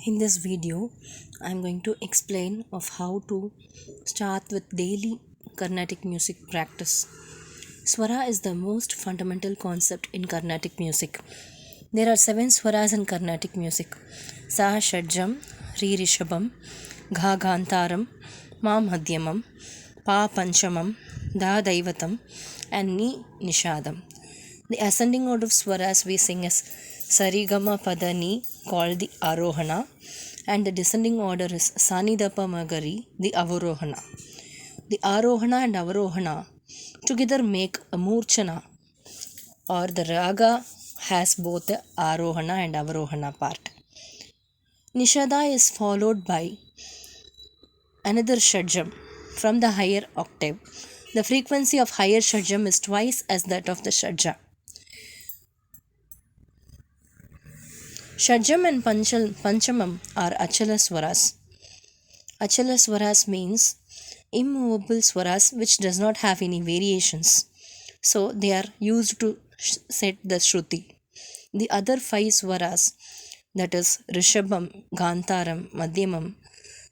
In this video, I am going to explain of how to start with daily Carnatic music practice. Swara is the most fundamental concept in Carnatic music. There are 7 swaras in Carnatic music: Sa Shadjam, Re Rishabam, Gha Gantaram, Ma Madhyamam, Pa Panchamam, Da Daivatam, and Ni Nishadam. The ascending order of swaras we sing is Sarigama Padani, called the Arohana, and the descending order is Sanidapa Magari, the Avarohana. The Arohana and Avarohana together make a Murchana, or the Raga has both the Arohana and Avarohana part. Nishada is followed by another Shadjam from the higher octave. The frequency of higher Shadjam is twice as that of the Shadja. Shadjam and Panchamam are Achala Swaras. Achala Swaras means immovable Swaras which does not have any variations. So they are used to set the Shruti. The other 5 Swaras, that is Rishabam, Gantaram, Madhyamam,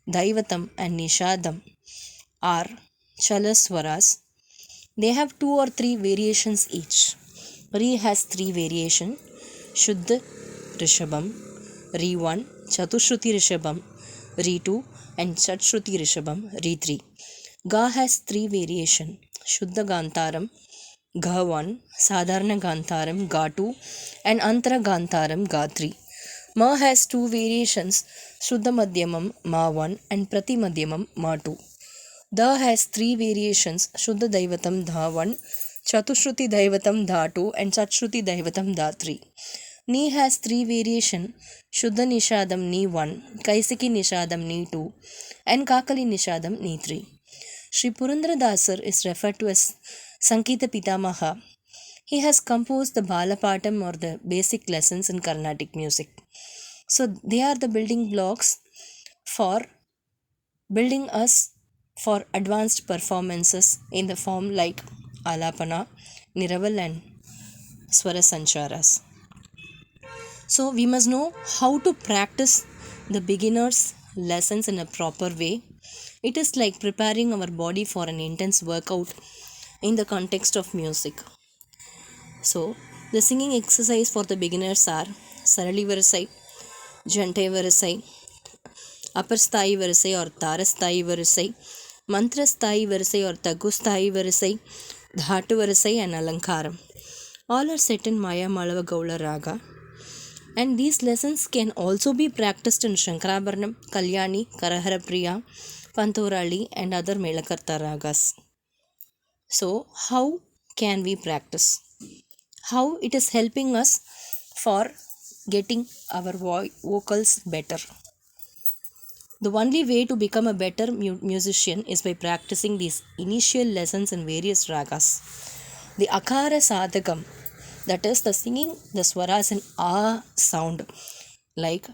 Daivatam and Nishadam, are Chala Swaras. They have 2 or 3 variations each. Re has 3 variations: Shuddha Rishabam, Re 1, Chatushruti Rishabam, Re 2, and Chatshruti Rishabam, Re 3. Ga has 3 variations: Shuddha Gantaram, Ga 1, Sadharana Gantaram, Ga 2, and Antara Gantaram, Ga 3. Ma has 2 variations: Shuddha Madhyamam, Ma 1, and Prati Madhyamam, Ma 2. Da has 3 variations: Shuddha Daivatam, Da 1, Chatushruti Daivatam, Da 2, and Chatshruti Daivatam, Da 3. Ni has 3 variations: Shuddha Nishadam, Ni 1, Kaisiki Nishadam, Ni 2, and Kakali Nishadam, Ni 3. Sri Purandara Dasar is referred to as Sankita Pitamaha. He has composed the Balapatam, or the basic lessons in Carnatic music. So they are the building blocks for building us for advanced performances in the form like Alapana, Niraval, and Swara Sancharas. So we must know how to practice the beginner's lessons in a proper way. It is like preparing our body for an intense workout in the context of music. So the singing exercise for the beginners are Sarali Varasai, Jantai Varasai, Upper Sthai Varasai or Tarasthai Varasai, Mantra Sthai Varasai or Tagu Sthai Varasai, Dhatu Varasai, and Alankaram. All are set in Maya Malava Gaula Raga. And these lessons can also be practiced in Shankarabharanam, Kalyani, Karahara Priya, Pantorali, and other Melakarta ragas. So, how can we practice? How it is helping us for getting our vocals better? The only way to become a better musician is by practicing these initial lessons in various ragas. The akara sadhakam, that is the singing the swaras in a sound, like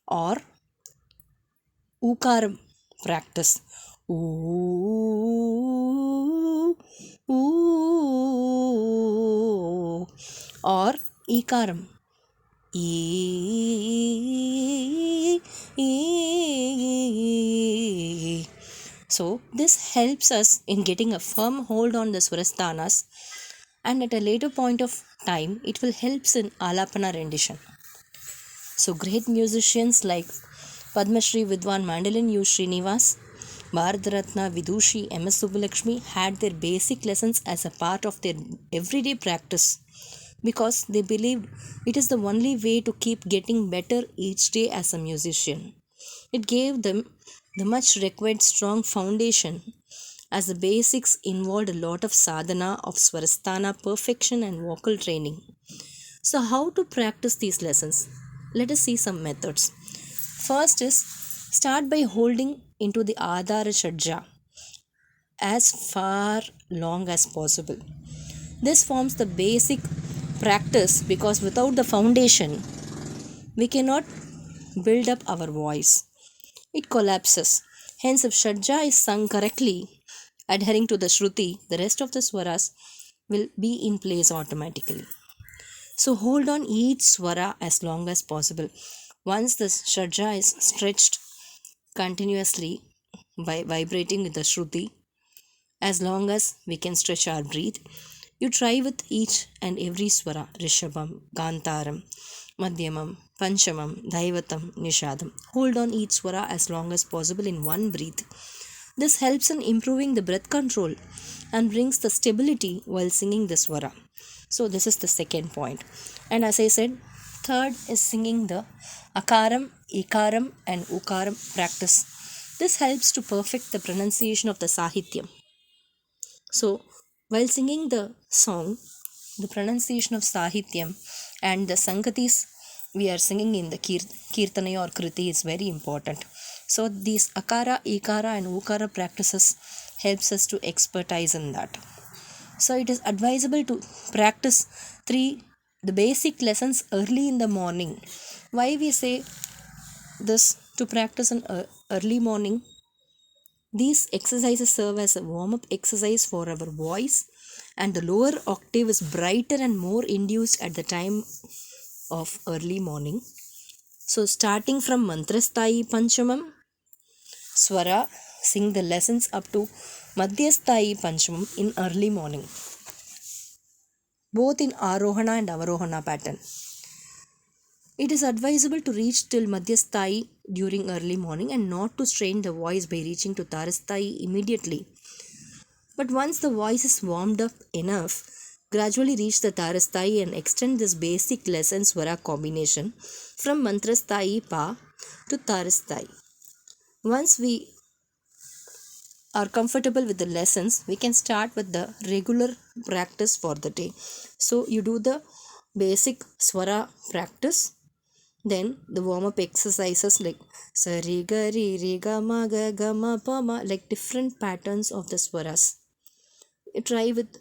or ukaram practice, oo, oo, or ikaram, So this helps us in getting a firm hold on the swarasthanas, and at a later point of time it will help in alapana rendition. So great musicians like Padma Shri Vidwan Mandalin U. Srinivas, Bharatratna Vidushi M.S. Subbulakshmi had their basic lessons as a part of their everyday practice, because they believed it is the only way to keep getting better each day as a musician. It gave them the much required strong foundation, as the basics involved a lot of sadhana of swarasthana perfection and vocal training. So how to practice these lessons? Let us see some methods. First is start by holding into the Adhara Shadja as far long as possible. This forms the basic practice, because without the foundation we cannot build up our voice. It collapses. Hence, if Shadja is sung correctly, adhering to the Shruti, the rest of the swaras will be in place automatically. So hold on each swara as long as possible. Once the shadja is stretched continuously by vibrating with the shruti, as long as we can stretch our breath, you try with each and every swara, Rishabham, Gantaram, Madhyamam, Panchamam, Daivatam, Nishadam. Hold on each swara as long as possible in one breath. This helps in improving the breath control and brings the stability while singing the swara. So, this is the second point. And as I said, third is singing the akaaram, ikaram, and ukaram practice. This helps to perfect the pronunciation of the sahityam. So, while singing the song, the pronunciation of sahityam and the sangatis we are singing in the kirtana or kriti is very important. So, these akara, ikara, and ukara practices helps us to expertise in that. So, it is advisable to practice the basic lessons early in the morning. Why we say this to practice in early morning? These exercises serve as a warm up exercise for our voice, and the lower octave is brighter and more induced at the time of early morning. So, starting from Mantrasthai Panchamam, Swara, sing the lessons up to Madhyasthai Panchamam in early morning, both in Arohana and Avarohana pattern. It is advisable to reach till Madhyasthai during early morning and not to strain the voice by reaching to Tarasthai immediately. But once the voice is warmed up enough, gradually reach the Tarasthai and extend this basic lesson Swara combination from Mantrasthai Pa to Tarasthai. Once we are comfortable with the lessons, we can start with the regular practice for the day. So you do the basic Swara practice, then the warm up exercises like Sari Gari Re Gama Ga Gama Pama, like different patterns of the swaras. You try with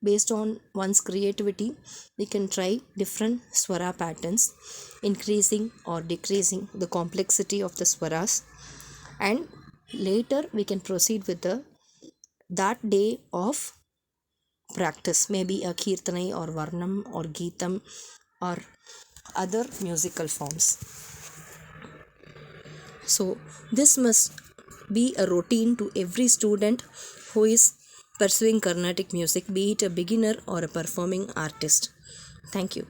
based on one's creativity, we can try different swara patterns, increasing or decreasing the complexity of the swaras, and later we can proceed with the that day of practice, maybe a kirtanai or varnam or geetam or other musical forms. So, this must be a routine to every student who is pursuing Carnatic music, be it a beginner or a performing artist. Thank you.